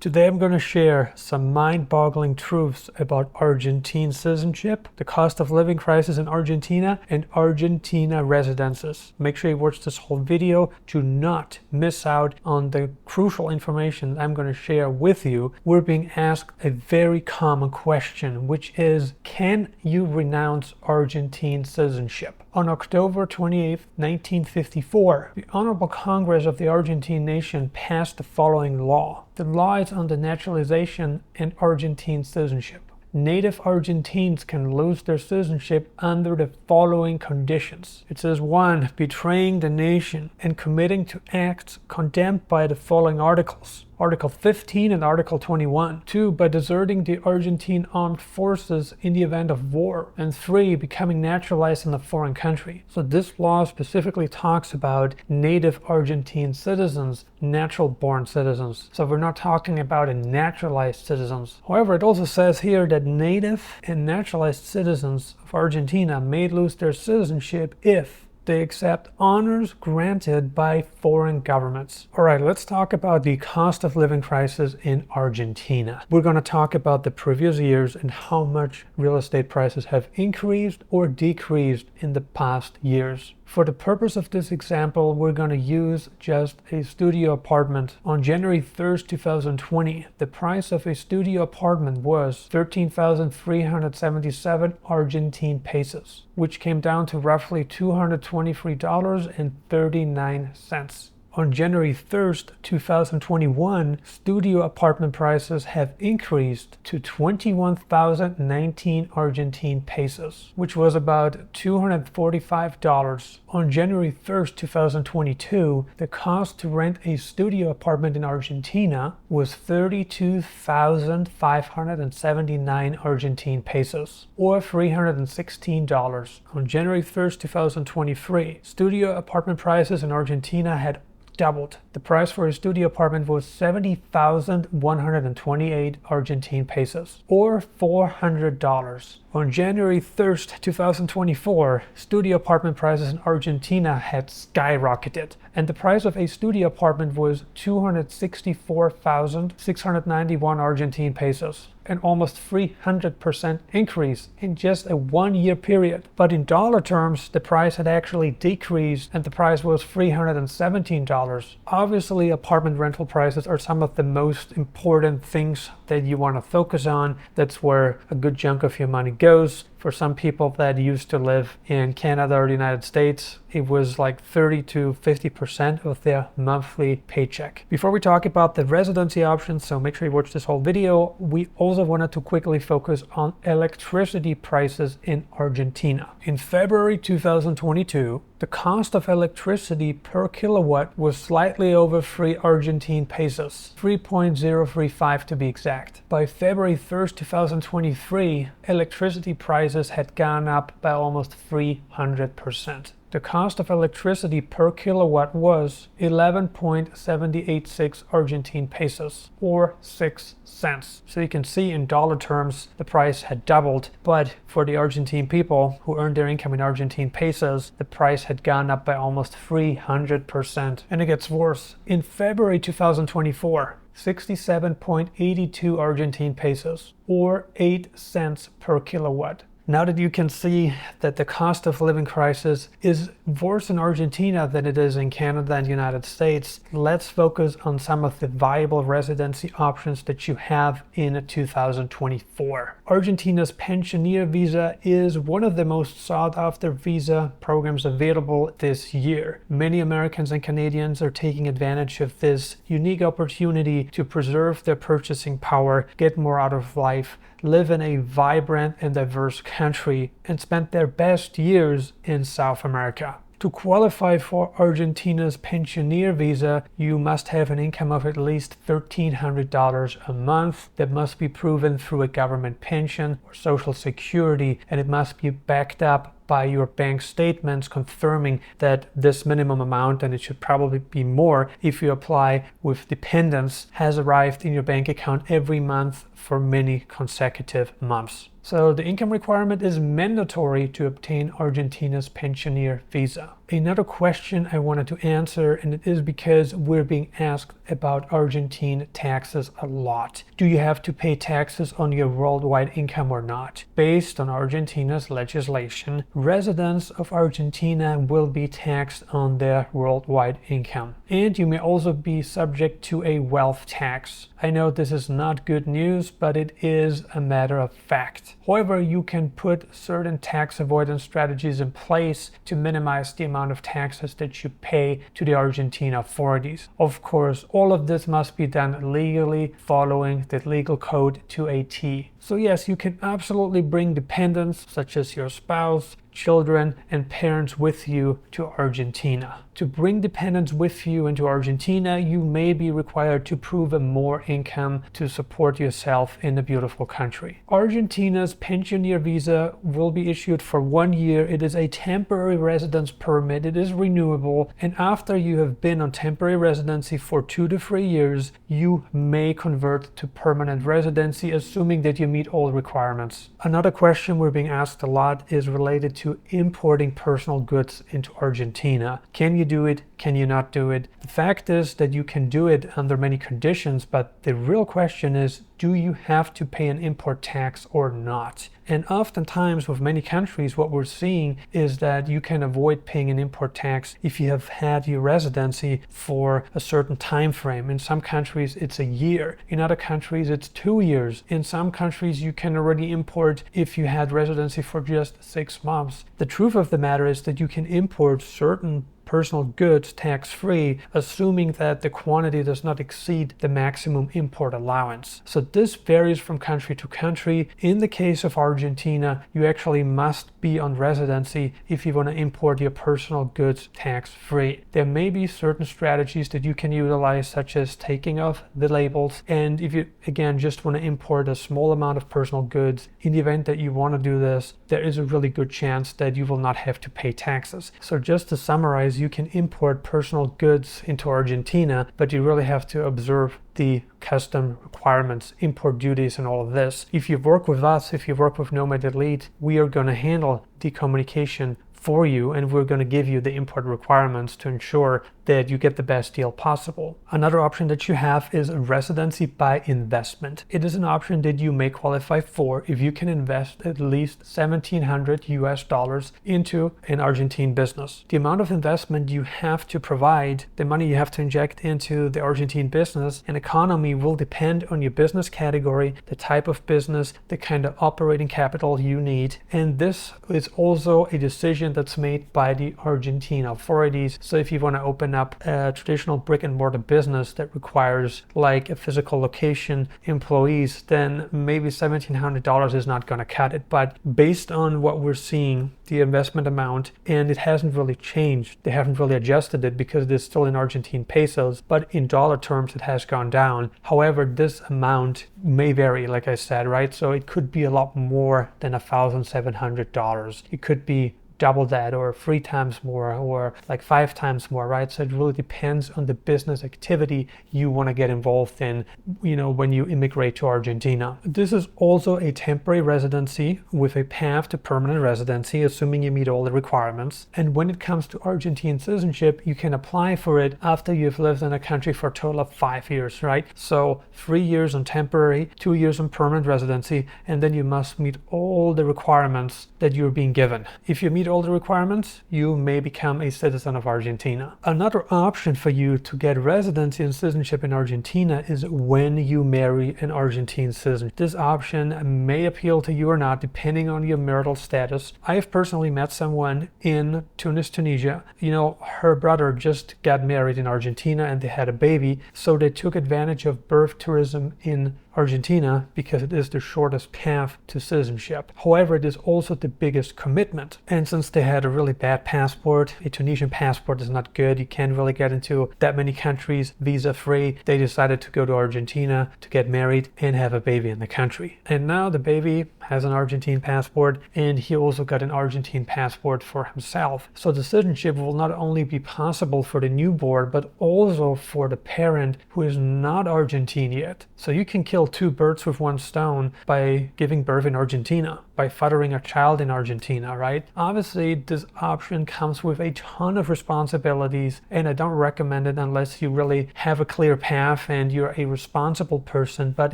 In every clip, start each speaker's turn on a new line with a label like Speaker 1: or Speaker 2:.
Speaker 1: Today I'm going to share some mind-boggling truths about Argentine citizenship, the cost of living crisis in Argentina, and Argentina residences. Make sure you watch this whole video to not miss out on the crucial information I'm going to share with you. We're being asked a very common question, which is, can you renounce Argentine citizenship? On October 28, 1954, the Honorable Congress of the Argentine nation passed the following law. The law is on the naturalization and Argentine citizenship. Native Argentines can lose their citizenship under the following conditions. It says 1. Betraying the nation and committing to acts condemned by the following articles. Article 15 and Article 21. 2. By deserting the Argentine armed forces in the event of war. And 3. Becoming naturalized in a foreign country. So this law specifically talks about native Argentine citizens, natural-born citizens. So we're not talking about naturalized citizens. However, it also says here that native and naturalized citizens of Argentina may lose their citizenship if they accept honors granted by foreign governments. All right, let's talk about the cost of living crisis in Argentina. We're going to talk about the previous years and how much real estate prices have increased or decreased in the past years. For the purpose of this example, we're going to use just a studio apartment. On January 3rd, 2020, the price of a studio apartment was 13,377 Argentine pesos, which came down to roughly $223.39. On January 1st, 2021, studio apartment prices have increased to 21,019 Argentine pesos, which was about $245. On January 1st, 2022, the cost to rent a studio apartment in Argentina was 32,579 Argentine pesos, or $316. On January 1st, 2023, studio apartment prices in Argentina had doubled. The price for a studio apartment was 70,128 Argentine pesos, or $400. On January 1st, 2024, studio apartment prices in Argentina had skyrocketed, and the price of a studio apartment was 264,691 Argentine pesos, an almost 300% increase in just a 1-year period. But in dollar terms, the price had actually decreased, and the price was $317. Obviously, apartment rental prices are some of the most important things that you want to focus on. That's where a good chunk of your money goes. For some people that used to live in Canada or the United States, it was like 30 to 50% of their monthly paycheck. Before we talk about the residency options, so make sure you watch this whole video, we also wanted to quickly focus on electricity prices in Argentina. In February 2022, the cost of electricity per kilowatt was slightly over 3 Argentine pesos, 3.035 to be exact. By February 1st, 2023, electricity prices had gone up by almost 300%. The cost of electricity per kilowatt was 11.786 Argentine pesos, or 6 cents. So you can see in dollar terms, the price had doubled, but for the Argentine people who earned their income in Argentine pesos, the price had gone up by almost 300%. And it gets worse. In February 2024, 67.82 Argentine pesos, or 8 cents per kilowatt. Now that you can see that the cost of living crisis is worse in Argentina than it is in Canada and the United States, let's focus on some of the viable residency options that you have in 2024. Argentina's pensioner visa is one of the most sought after visa programs available this year. Many Americans and Canadians are taking advantage of this unique opportunity to preserve their purchasing power, get more out of life, live in a vibrant and diverse country, and spend their best years in South America. To qualify for Argentina's pensioner visa, you must have an income of at least $1,300 a month that must be proven through a government pension or Social Security, and it must be backed up by your bank statements confirming that this minimum amount, and it should probably be more if you apply with dependents, has arrived in your bank account every month for many consecutive months. So the income requirement is mandatory to obtain Argentina's pensioner visa. Another question I wanted to answer, and it is because we're being asked about Argentine taxes a lot. Do you have to pay taxes on your worldwide income or not? Based on Argentina's legislation, residents of Argentina will be taxed on their worldwide income. And you may also be subject to a wealth tax. I know this is not good news, but it is a matter of fact. However, you can put certain tax avoidance strategies in place to minimize the amount of taxes that you pay to the Argentine authorities. Of course, all of this must be done legally, following the legal code to a T. So yes, you can absolutely bring dependents such as your spouse, children, and parents with you to Argentina. To bring dependents with you into Argentina, you may be required to prove a more income to support yourself in the beautiful country. Argentina's pensioner visa will be issued for 1 year. It is a temporary residence permit. It is renewable, and after you have been on temporary residency for 2 to 3 years, you may convert to permanent residency, assuming that you meet all requirements. Another question we're being asked a lot is related to importing personal goods into Argentina. Can you do it? Can you not do it? The fact is that you can do it under many conditions, but the real question is, do you have to pay an import tax or not? And oftentimes with many countries, what we're seeing is that you can avoid paying an import tax if you have had your residency for a certain time frame. In some countries, it's a year. In other countries, it's 2 years. In some countries, you can already import if you had residency for just 6 months. The truth of the matter is that you can import certain personal goods tax-free, assuming that the quantity does not exceed the maximum import allowance. So this varies from country to country. In the case of Argentina, you actually must be on residency if you want to import your personal goods tax-free. There may be certain strategies that you can utilize, such as taking off the labels, and if you again just want to import a small amount of personal goods, in the event that you want to do this, there is a really good chance that you will not have to pay taxes. So just to summarize, you can import personal goods into Argentina, but you really have to observe the custom requirements, import duties, and all of this. If you work with us, if you work with Nomad Elite, we are going to handle the communication for you, and we're going to give you the import requirements to ensure that you get the best deal possible. Another option that you have is residency by investment. It is an option that you may qualify for if you can invest at least $1,700 into an Argentine business. The amount of investment you have to provide, the money you have to inject into the Argentine business and economy, will depend on your business category, the type of business, the kind of operating capital you need. And this is also a decision that's made by the Argentine authorities. So if you want to open up a traditional brick and mortar business that requires like a physical location, employees, then maybe $1,700 is not going to cut it. But based on what we're seeing, the investment amount, and it hasn't really changed. They haven't really adjusted it because it is still in Argentine pesos, but in dollar terms it has gone down. However, this amount may vary, like I said, right? So it could be a lot more than $1,700. It could be double that, or 3 times more, or like 5 times more, right? So it really depends on the business activity you want to get involved in, when you immigrate to Argentina. This is also a temporary residency with a path to permanent residency, assuming you meet all the requirements. And when it comes to Argentine citizenship, you can apply for it after you've lived in a country for a total of 5 years, right? So 3 years on temporary, 2 years on permanent residency, and then you must meet all the requirements that you're being given. If you meet all the requirements, you may become a citizen of Argentina. Another option for you to get residency and citizenship in Argentina is when you marry an Argentine citizen. This option may appeal to you or not, depending on your marital status. I have personally met someone in Tunis, Tunisia. Her brother just got married in Argentina and they had a baby, so they took advantage of birth tourism in Argentina because it is the shortest path to citizenship. However, it is also the biggest commitment. And since they had a really bad passport, a Tunisian passport is not good, you can't really get into that many countries visa-free, they decided to go to Argentina to get married and have a baby in the country. And now the baby has an Argentine passport, and he also got an Argentine passport for himself. So the citizenship will not only be possible for the newborn, but also for the parent who is not Argentine yet. So you can kill two birds with one stone by giving birth in Argentina, by fathering a child in Argentina, right? Obviously, this option comes with a ton of responsibilities, and I don't recommend it unless you really have a clear path and you're a responsible person, but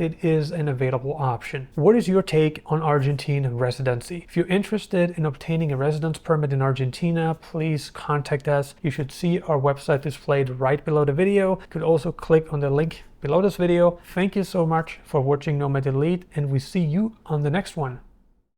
Speaker 1: it is an available option. What is your take on Argentine residency? If you're interested in obtaining a residence permit in Argentina, please contact us. You should see our website displayed right below the video. You could also click on the link below this video. Thank you so much for watching Nomad Elite, and we see you on the next one.